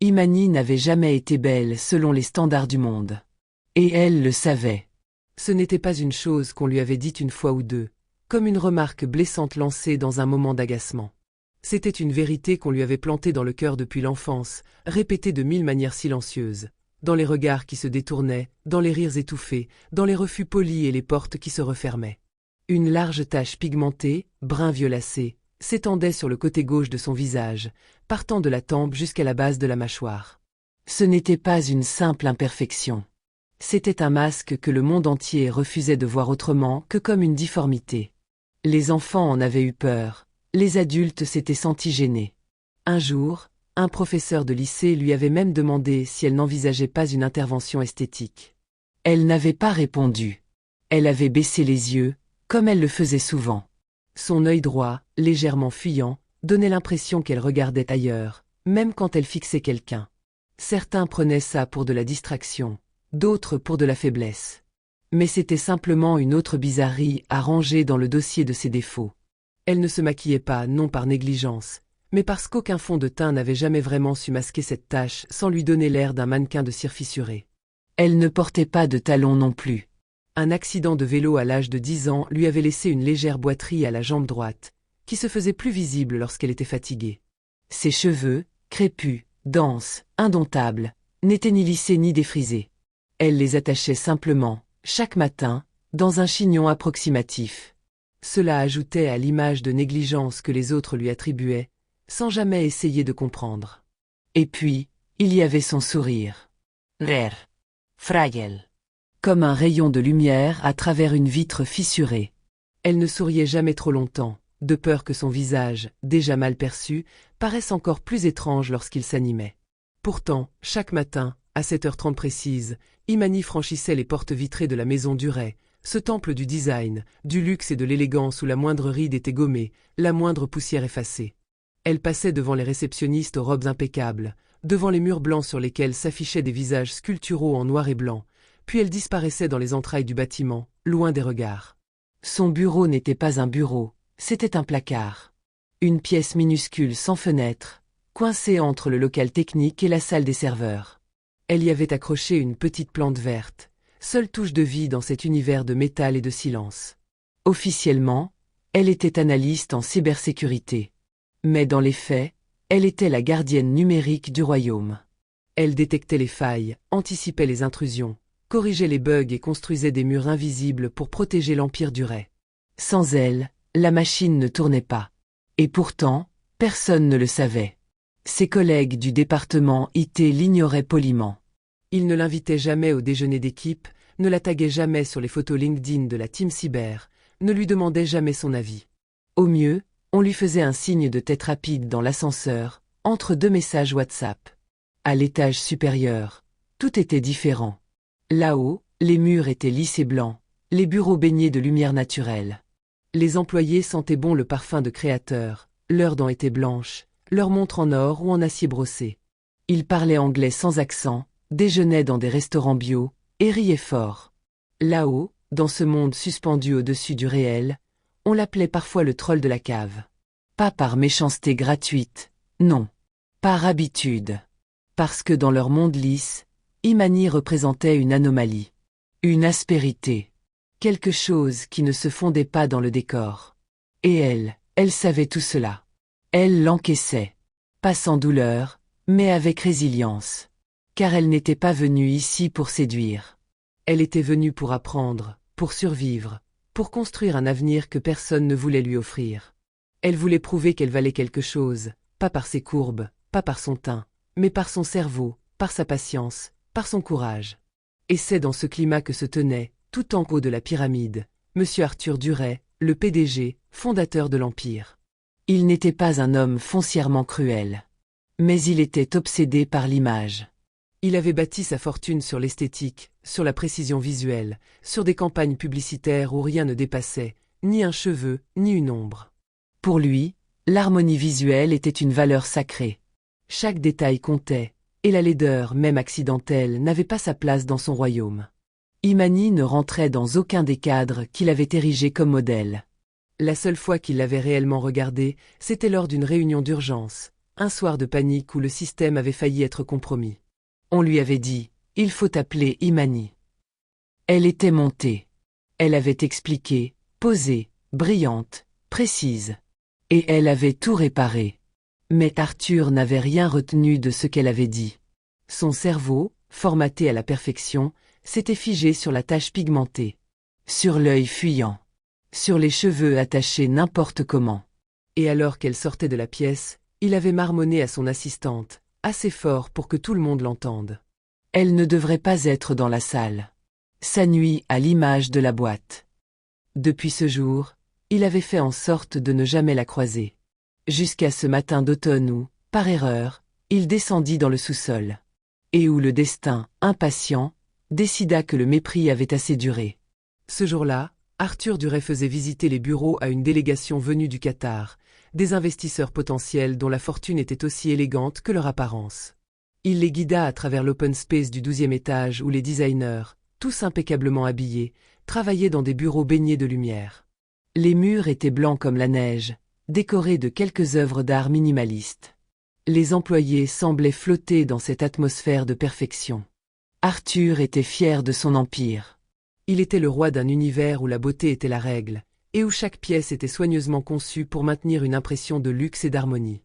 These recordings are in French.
Imani n'avait jamais été belle selon les standards du monde. Et elle le savait. Ce n'était pas une chose qu'on lui avait dite une fois ou deux, comme une remarque blessante lancée dans un moment d'agacement. C'était une vérité qu'on lui avait plantée dans le cœur depuis l'enfance, répétée de 1000 manières silencieuses, dans les regards qui se détournaient, dans les rires étouffés, dans les refus polis et les portes qui se refermaient. Une large tache pigmentée, brun violacé, s'étendait sur le côté gauche de son visage, partant de la tempe jusqu'à la base de la mâchoire. Ce n'était pas une simple imperfection. C'était un masque que le monde entier refusait de voir autrement que comme une difformité. Les enfants en avaient eu peur, les adultes s'étaient sentis gênés. Un jour, un professeur de lycée lui avait même demandé si elle n'envisageait pas une intervention esthétique. Elle n'avait pas répondu. Elle avait baissé les yeux, comme elle le faisait souvent. Son œil droit, légèrement fuyant, donnait l'impression qu'elle regardait ailleurs, même quand elle fixait quelqu'un. Certains prenaient ça pour de la distraction, d'autres pour de la faiblesse. Mais c'était simplement une autre bizarrerie à ranger dans le dossier de ses défauts. Elle ne se maquillait pas, non par négligence, mais parce qu'aucun fond de teint n'avait jamais vraiment su masquer cette tache sans lui donner l'air d'un mannequin de cire fissuré. Elle ne portait pas de talons non plus. Un accident de vélo à l'âge de 10 ans lui avait laissé une légère boiterie à la jambe droite, qui se faisait plus visible lorsqu'elle était fatiguée. Ses cheveux, crépus, denses, indomptables, n'étaient ni lissés ni défrisés. Elle les attachait simplement, chaque matin, dans un chignon approximatif. Cela ajoutait à l'image de négligence que les autres lui attribuaient, sans jamais essayer de comprendre. Et puis, il y avait son sourire. Rare. Fragile. Comme un rayon de lumière à travers une vitre fissurée. Elle ne souriait jamais trop longtemps, de peur que son visage, déjà mal perçu, paraisse encore plus étrange lorsqu'il s'animait. Pourtant, chaque matin, à 7h30 précise, Imani franchissait les portes vitrées de la maison Duret, ce temple du design, du luxe et de l'élégance où la moindre ride était gommée, la moindre poussière effacée. Elle passait devant les réceptionnistes aux robes impeccables, devant les murs blancs sur lesquels s'affichaient des visages sculpturaux en noir et blanc, puis elle disparaissait dans les entrailles du bâtiment, loin des regards. Son bureau n'était pas un bureau, c'était un placard. Une pièce minuscule sans fenêtre, coincée entre le local technique et la salle des serveurs. Elle y avait accroché une petite plante verte, seule touche de vie dans cet univers de métal et de silence. Officiellement, elle était analyste en cybersécurité. Mais dans les faits, elle était la gardienne numérique du royaume. Elle détectait les failles, anticipait les intrusions, corrigeait les bugs et construisait des murs invisibles pour protéger l'Empire Duret. Sans elle, la machine ne tournait pas. Et pourtant, personne ne le savait. Ses collègues du département IT l'ignoraient poliment. Ils ne l'invitaient jamais au déjeuner d'équipe, ne la taguaient jamais sur les photos LinkedIn de la team cyber, ne lui demandaient jamais son avis. Au mieux, on lui faisait un signe de tête rapide dans l'ascenseur, entre deux messages WhatsApp. À l'étage supérieur, tout était différent. Là-haut, les murs étaient lisses et blancs, les bureaux baignés de lumière naturelle. Les employés sentaient bon le parfum de créateur, leurs dents étaient blanches, leurs montres en or ou en acier brossé. Ils parlaient anglais sans accent, déjeunaient dans des restaurants bio, et riaient fort. Là-haut, dans ce monde suspendu au-dessus du réel, on l'appelait parfois le troll de la cave. Pas par méchanceté gratuite, non. Par habitude. Parce que dans leur monde lisse, Imani représentait une anomalie. Une aspérité. Quelque chose qui ne se fondait pas dans le décor. Et elle savait tout cela. Elle l'encaissait. Pas sans douleur, mais avec résilience. Car elle n'était pas venue ici pour séduire. Elle était venue pour apprendre, pour survivre, pour construire un avenir que personne ne voulait lui offrir. Elle voulait prouver qu'elle valait quelque chose, pas par ses courbes, pas par son teint, mais par son cerveau, par sa patience, par son courage. Et c'est dans ce climat que se tenait, tout en haut de la pyramide, M. Arthur Duret, le PDG, fondateur de l'Empire. Il n'était pas un homme foncièrement cruel. Mais il était obsédé par l'image. Il avait bâti sa fortune sur l'esthétique, sur la précision visuelle, sur des campagnes publicitaires où rien ne dépassait, ni un cheveu, ni une ombre. Pour lui, l'harmonie visuelle était une valeur sacrée. Chaque détail comptait, et la laideur, même accidentelle, n'avait pas sa place dans son royaume. Imani ne rentrait dans aucun des cadres qu'il avait érigés comme modèle. La seule fois qu'il l'avait réellement regardée, c'était lors d'une réunion d'urgence, un soir de panique où le système avait failli être compromis. On lui avait dit « Il faut appeler Imani ». Elle était montée. Elle avait expliqué, posée, brillante, précise. Et elle avait tout réparé. Mais Arthur n'avait rien retenu de ce qu'elle avait dit. Son cerveau, formaté à la perfection, s'était figé sur la tache pigmentée, sur l'œil fuyant, sur les cheveux attachés n'importe comment. Et alors qu'elle sortait de la pièce, il avait marmonné à son assistante, assez fort pour que tout le monde l'entende. Elle ne devrait pas être dans la salle. Ça nuit à l'image de la boîte. Depuis ce jour, il avait fait en sorte de ne jamais la croiser. Jusqu'à ce matin d'automne où, par erreur, il descendit dans le sous-sol. Et où le destin, impatient, décida que le mépris avait assez duré. Ce jour-là, Arthur Duret faisait visiter les bureaux à une délégation venue du Qatar, des investisseurs potentiels dont la fortune était aussi élégante que leur apparence. Il les guida à travers l'open space du 12e étage où les designers, tous impeccablement habillés, travaillaient dans des bureaux baignés de lumière. Les murs étaient blancs comme la neige, décorés de quelques œuvres d'art minimalistes. Les employés semblaient flotter dans cette atmosphère de perfection. Arthur était fier de son empire. Il était le roi d'un univers où la beauté était la règle, et où chaque pièce était soigneusement conçue pour maintenir une impression de luxe et d'harmonie.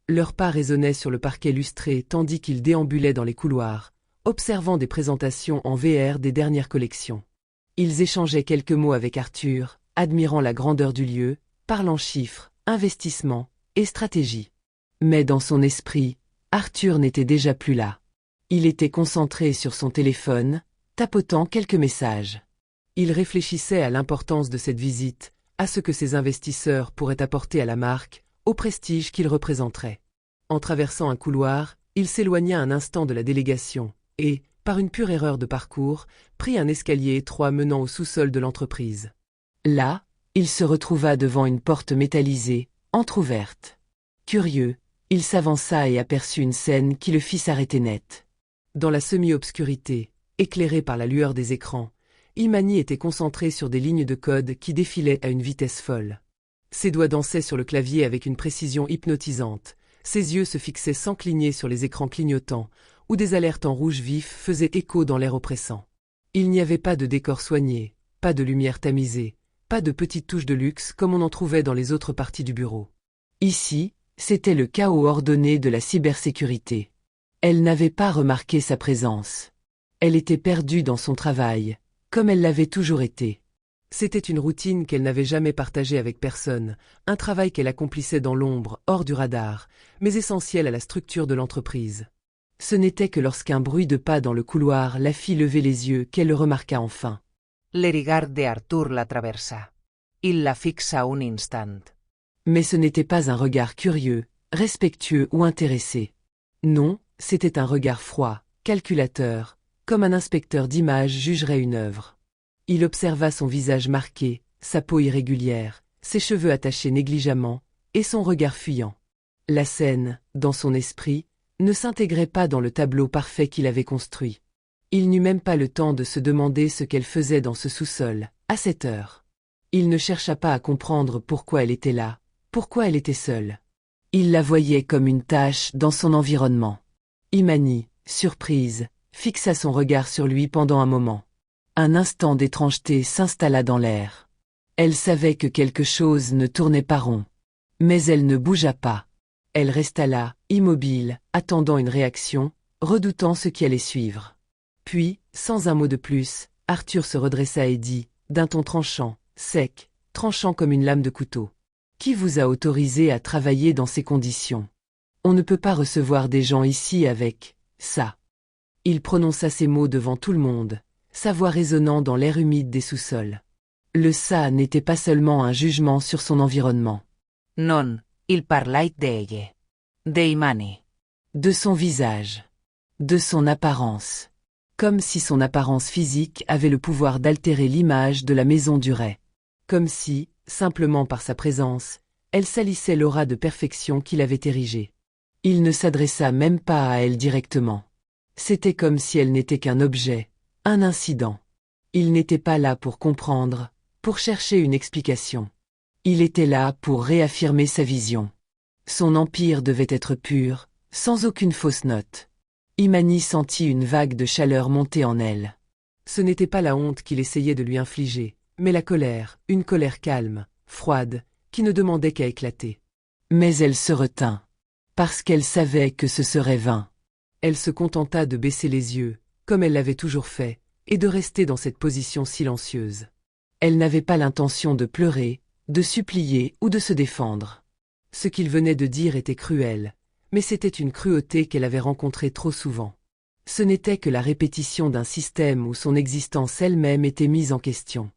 Leurs pas résonnaient sur le parquet lustré tandis qu'ils déambulaient dans les couloirs, observant des présentations en VR des dernières collections. Ils échangeaient quelques mots avec Arthur, admirant la grandeur du lieu, parlant chiffres, investissements et stratégie. Mais dans son esprit, Arthur n'était déjà plus là. Il était concentré sur son téléphone, tapotant quelques messages. Il réfléchissait à l'importance de cette visite, à ce que ces investisseurs pourraient apporter à la marque, au prestige qu'ils représenteraient. En traversant un couloir, il s'éloigna un instant de la délégation et, par une pure erreur de parcours, prit un escalier étroit menant au sous-sol de l'entreprise. Là, il se retrouva devant une porte métallisée, entr'ouverte. Curieux, il s'avança et aperçut une scène qui le fit s'arrêter net. Dans la semi-obscurité, éclairée par la lueur des écrans, Imani était concentré sur des lignes de code qui défilaient à une vitesse folle. Ses doigts dansaient sur le clavier avec une précision hypnotisante, ses yeux se fixaient sans cligner sur les écrans clignotants, où des alertes en rouge vif faisaient écho dans l'air oppressant. Il n'y avait pas de décor soigné, pas de lumière tamisée, pas de petites touches de luxe comme on en trouvait dans les autres parties du bureau. Ici, c'était le chaos ordonné de la cybersécurité. Elle n'avait pas remarqué sa présence. Elle était perdue dans son travail, comme elle l'avait toujours été. C'était une routine qu'elle n'avait jamais partagée avec personne, un travail qu'elle accomplissait dans l'ombre, hors du radar, mais essentiel à la structure de l'entreprise. Ce n'était que lorsqu'un bruit de pas dans le couloir la fit lever les yeux qu'elle le remarqua enfin. Le regard de Arthur la traversa. Il la fixa un instant. Mais ce n'était pas un regard curieux, respectueux ou intéressé. Non, c'était un regard froid, calculateur, comme un inspecteur d'images jugerait une œuvre. Il observa son visage marqué, sa peau irrégulière, ses cheveux attachés négligemment, et son regard fuyant. La scène, dans son esprit, ne s'intégrait pas dans le tableau parfait qu'il avait construit. Il n'eut même pas le temps de se demander ce qu'elle faisait dans ce sous-sol, à cette heure. Il ne chercha pas à comprendre pourquoi elle était là, pourquoi elle était seule. Il la voyait comme une tache dans son environnement. Imani, surprise, fixa son regard sur lui pendant un moment. Un instant d'étrangeté s'installa dans l'air. Elle savait que quelque chose ne tournait pas rond. Mais elle ne bougea pas. Elle resta là, immobile, attendant une réaction, redoutant ce qui allait suivre. Puis, sans un mot de plus, Arthur se redressa et dit, d'un ton tranchant, sec, tranchant comme une lame de couteau. « Qui vous a autorisé à travailler dans ces conditions? On ne peut pas recevoir des gens ici avec ça. » Il prononça ces mots devant tout le monde, sa voix résonnant dans l'air humide des sous-sols. Le ça n'était pas seulement un jugement sur son environnement. Non, il parlait d'elle. De Imani. De son visage. De son apparence. Comme si son apparence physique avait le pouvoir d'altérer l'image de la maison Duret. Comme si, simplement par sa présence, elle salissait l'aura de perfection qu'il avait érigée. Il ne s'adressa même pas à elle directement. C'était comme si elle n'était qu'un objet, un incident. Il n'était pas là pour comprendre, pour chercher une explication. Il était là pour réaffirmer sa vision. Son empire devait être pur, sans aucune fausse note. Imani sentit une vague de chaleur monter en elle. Ce n'était pas la honte qu'il essayait de lui infliger, mais la colère, une colère calme, froide, qui ne demandait qu'à éclater. Mais elle se retint. Parce qu'elle savait que ce serait vain. Elle se contenta de baisser les yeux, comme elle l'avait toujours fait, et de rester dans cette position silencieuse. Elle n'avait pas l'intention de pleurer, de supplier ou de se défendre. Ce qu'il venait de dire était cruel, mais c'était une cruauté qu'elle avait rencontrée trop souvent. Ce n'était que la répétition d'un système où son existence elle-même était mise en question.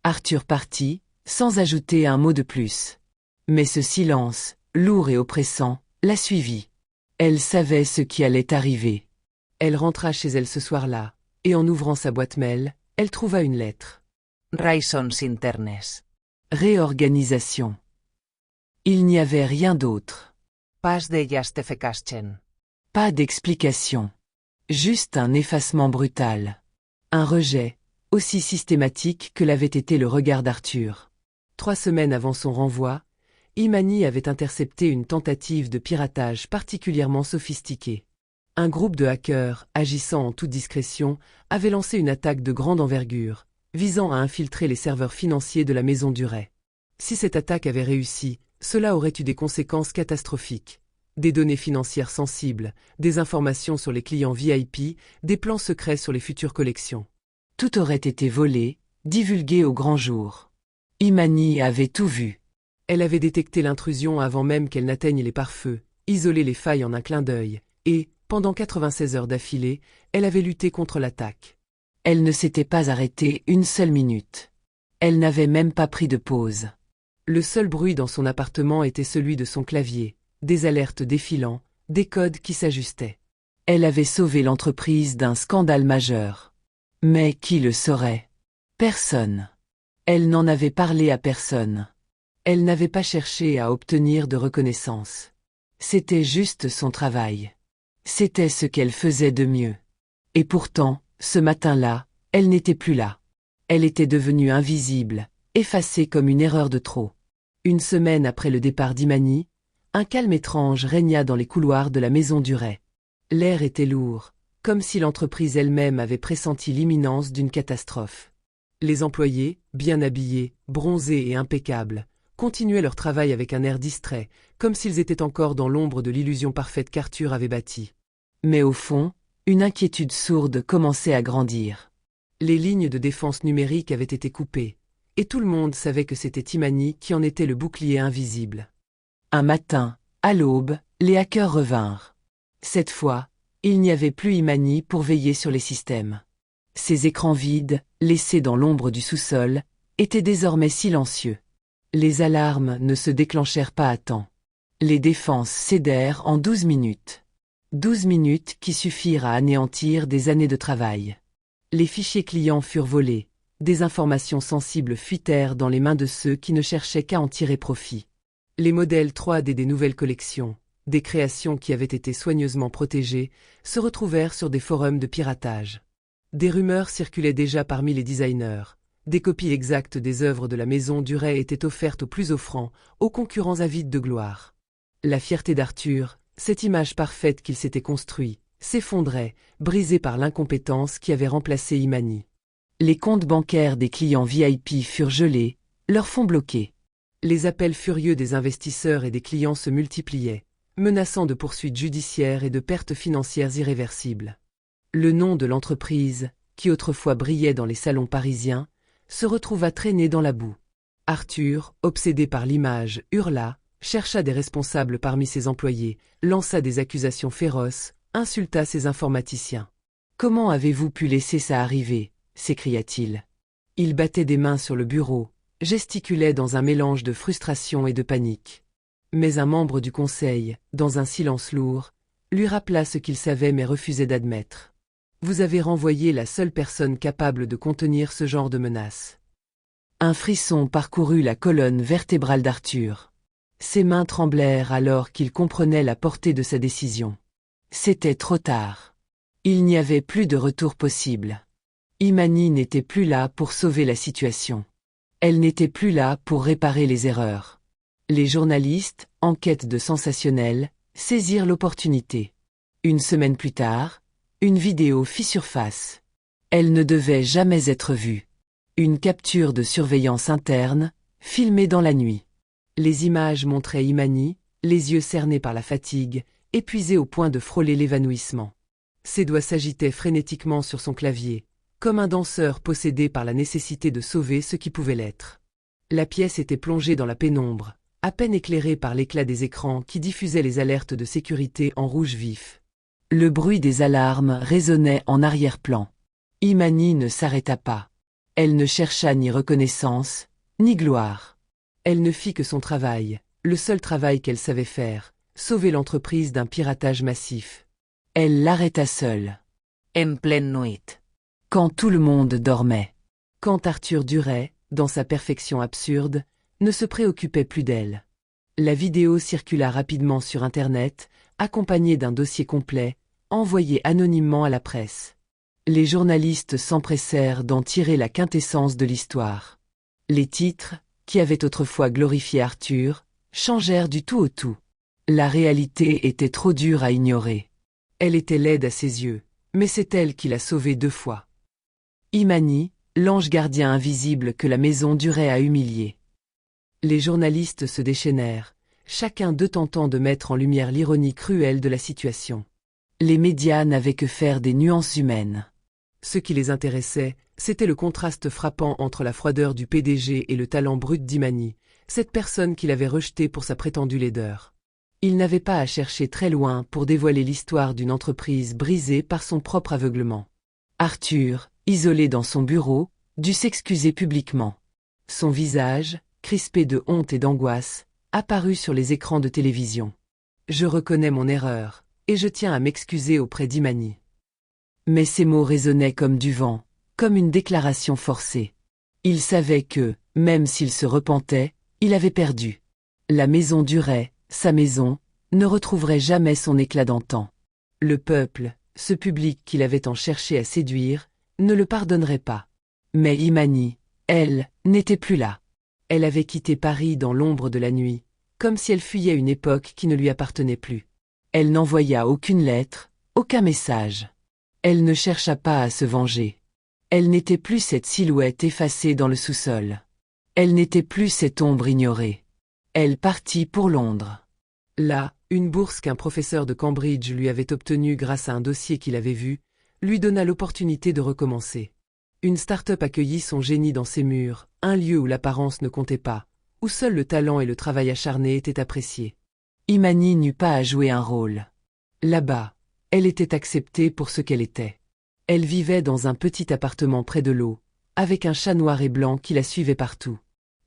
Arthur partit, sans ajouter un mot de plus. Mais ce silence, lourd et oppressant, la suivit. Elle savait ce qui allait arriver. Elle rentra chez elle ce soir-là, et en ouvrant sa boîte mail, elle trouva une lettre. Raisons internes. Réorganisation. Il n'y avait rien d'autre. Pas de justification. Pas d'explication. Juste un effacement brutal. Un rejet, aussi systématique que l'avait été le regard d'Arthur. 3 semaines avant son renvoi, Imani avait intercepté une tentative de piratage particulièrement sophistiquée. Un groupe de hackers, agissant en toute discrétion, avait lancé une attaque de grande envergure, visant à infiltrer les serveurs financiers de la Maison Duret. Si cette attaque avait réussi, cela aurait eu des conséquences catastrophiques. Des données financières sensibles, des informations sur les clients VIP, des plans secrets sur les futures collections. Tout aurait été volé, divulgué au grand jour. Imani avait tout vu. Elle avait détecté l'intrusion avant même qu'elle n'atteigne les pare-feux, isolé les failles en un clin d'œil, et, pendant 96 heures d'affilée, elle avait lutté contre l'attaque. Elle ne s'était pas arrêtée une seule minute. Elle n'avait même pas pris de pause. Le seul bruit dans son appartement était celui de son clavier, des alertes défilant, des codes qui s'ajustaient. Elle avait sauvé l'entreprise d'un scandale majeur. Mais qui le saurait? Personne. Elle n'en avait parlé à personne. Elle n'avait pas cherché à obtenir de reconnaissance. C'était juste son travail. C'était ce qu'elle faisait de mieux. Et pourtant, ce matin-là, elle n'était plus là. Elle était devenue invisible, effacée comme une erreur de trop. 1 semaine après le départ d'Imani, un calme étrange régna dans les couloirs de la Maison Duret. L'air était lourd, comme si l'entreprise elle-même avait pressenti l'imminence d'une catastrophe. Les employés, bien habillés, bronzés et impeccables, continuaient leur travail avec un air distrait, comme s'ils étaient encore dans l'ombre de l'illusion parfaite qu'Arthur avait bâtie. Mais au fond, une inquiétude sourde commençait à grandir. Les lignes de défense numérique avaient été coupées, et tout le monde savait que c'était Imani qui en était le bouclier invisible. Un matin, à l'aube, les hackers revinrent. Cette fois, il n'y avait plus Imani pour veiller sur les systèmes. Ces écrans vides, laissés dans l'ombre du sous-sol, étaient désormais silencieux. Les alarmes ne se déclenchèrent pas à temps. Les défenses cédèrent en 12 minutes. 12 minutes qui suffirent à anéantir des années de travail. Les fichiers clients furent volés, des informations sensibles fuitèrent dans les mains de ceux qui ne cherchaient qu'à en tirer profit. Les modèles 3D des nouvelles collections, des créations qui avaient été soigneusement protégées, se retrouvèrent sur des forums de piratage. Des rumeurs circulaient déjà parmi les designers. Des copies exactes des œuvres de la Maison Duret étaient offertes aux plus offrants, aux concurrents avides de gloire. La fierté d'Arthur, cette image parfaite qu'il s'était construit, s'effondrait, brisée par l'incompétence qui avait remplacé Imani. Les comptes bancaires des clients VIP furent gelés, leurs fonds bloqués. Les appels furieux des investisseurs et des clients se multipliaient, menaçant de poursuites judiciaires et de pertes financières irréversibles. Le nom de l'entreprise, qui autrefois brillait dans les salons parisiens, se retrouva traîné dans la boue. Arthur, obsédé par l'image, hurla, chercha des responsables parmi ses employés, lança des accusations féroces, insulta ses informaticiens. « Comment avez-vous pu laisser ça arriver » s'écria-t-il. Il battait des mains sur le bureau, gesticulait dans un mélange de frustration et de panique. Mais un membre du conseil, dans un silence lourd, lui rappela ce qu'il savait mais refusait d'admettre. « Vous avez renvoyé la seule personne capable de contenir ce genre de menace. » Un frisson parcourut la colonne vertébrale d'Arthur. Ses mains tremblèrent alors qu'il comprenait la portée de sa décision. C'était trop tard. Il n'y avait plus de retour possible. Imani n'était plus là pour sauver la situation. Elle n'était plus là pour réparer les erreurs. Les journalistes, en quête de sensationnel, saisirent l'opportunité. Une semaine plus tard, une vidéo fit surface. Elle ne devait jamais être vue. Une capture de surveillance interne, filmée dans la nuit. Les images montraient Imani, les yeux cernés par la fatigue, épuisé au point de frôler l'évanouissement. Ses doigts s'agitaient frénétiquement sur son clavier, comme un danseur possédé par la nécessité de sauver ce qui pouvait l'être. La pièce était plongée dans la pénombre, à peine éclairée par l'éclat des écrans qui diffusaient les alertes de sécurité en rouge vif. Le bruit des alarmes résonnait en arrière-plan. Imani ne s'arrêta pas. Elle ne chercha ni reconnaissance, ni gloire. Elle ne fit que son travail, le seul travail qu'elle savait faire, sauver l'entreprise d'un piratage massif. Elle l'arrêta seule. En pleine nuit. Quand tout le monde dormait. Quand Arthur Duret, dans sa perfection absurde, ne se préoccupait plus d'elle. La vidéo circula rapidement sur Internet, accompagnée d'un dossier complet, envoyé anonymement à la presse. Les journalistes s'empressèrent d'en tirer la quintessence de l'histoire. Les titres, qui avaient autrefois glorifié Arthur, changèrent du tout au tout. La réalité était trop dure à ignorer. Elle était laide à ses yeux, mais c'est elle qui l'a sauvée 2 fois. Imani, l'ange gardien invisible que la maison Duret a humilié. Les journalistes se déchaînèrent, chacun d'eux tentant de mettre en lumière l'ironie cruelle de la situation. Les médias n'avaient que faire des nuances humaines. Ce qui les intéressait, c'était le contraste frappant entre la froideur du PDG et le talent brut d'Imani, cette personne qu'il avait rejetée pour sa prétendue laideur. Ils n'avaient pas à chercher très loin pour dévoiler l'histoire d'une entreprise brisée par son propre aveuglement. Arthur, isolé dans son bureau, dut s'excuser publiquement. Son visage, crispé de honte et d'angoisse, apparut sur les écrans de télévision. « Je reconnais mon erreur, et je tiens à m'excuser auprès d'Imani. » Mais ces mots résonnaient comme du vent, comme une déclaration forcée. Il savait que, même s'il se repentait, il avait perdu. La maison Duret, sa maison, ne retrouverait jamais son éclat d'antan. Le peuple, ce public qu'il avait tant cherché à séduire, ne le pardonnerait pas. Mais Imani, elle, n'était plus là. Elle avait quitté Paris dans l'ombre de la nuit, comme si elle fuyait une époque qui ne lui appartenait plus. Elle n'envoya aucune lettre, aucun message. Elle ne chercha pas à se venger. Elle n'était plus cette silhouette effacée dans le sous-sol. Elle n'était plus cette ombre ignorée. Elle partit pour Londres. Là, une bourse qu'un professeur de Cambridge lui avait obtenue grâce à un dossier qu'il avait vu, lui donna l'opportunité de recommencer. Une start-up accueillit son génie dans ses murs, un lieu où l'apparence ne comptait pas, où seul le talent et le travail acharné étaient appréciés. Imani n'eut pas à jouer un rôle. Là-bas, elle était acceptée pour ce qu'elle était. Elle vivait dans un petit appartement près de l'eau, avec un chat noir et blanc qui la suivait partout.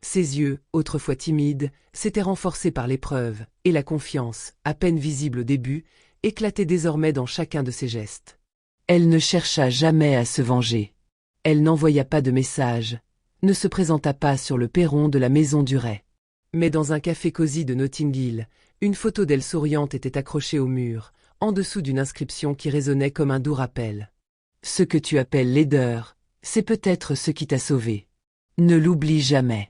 Ses yeux, autrefois timides, s'étaient renforcés par l'épreuve, et la confiance, à peine visible au début, éclatait désormais dans chacun de ses gestes. Elle ne chercha jamais à se venger. Elle n'envoya pas de message, ne se présenta pas sur le perron de la maison Duret. Mais dans un café cosy de Notting Hill, une photo d'elle souriante était accrochée au mur, en dessous d'une inscription qui résonnait comme un doux rappel. « Ce que tu appelles laideur, c'est peut-être ce qui t'a sauvé. Ne l'oublie jamais. »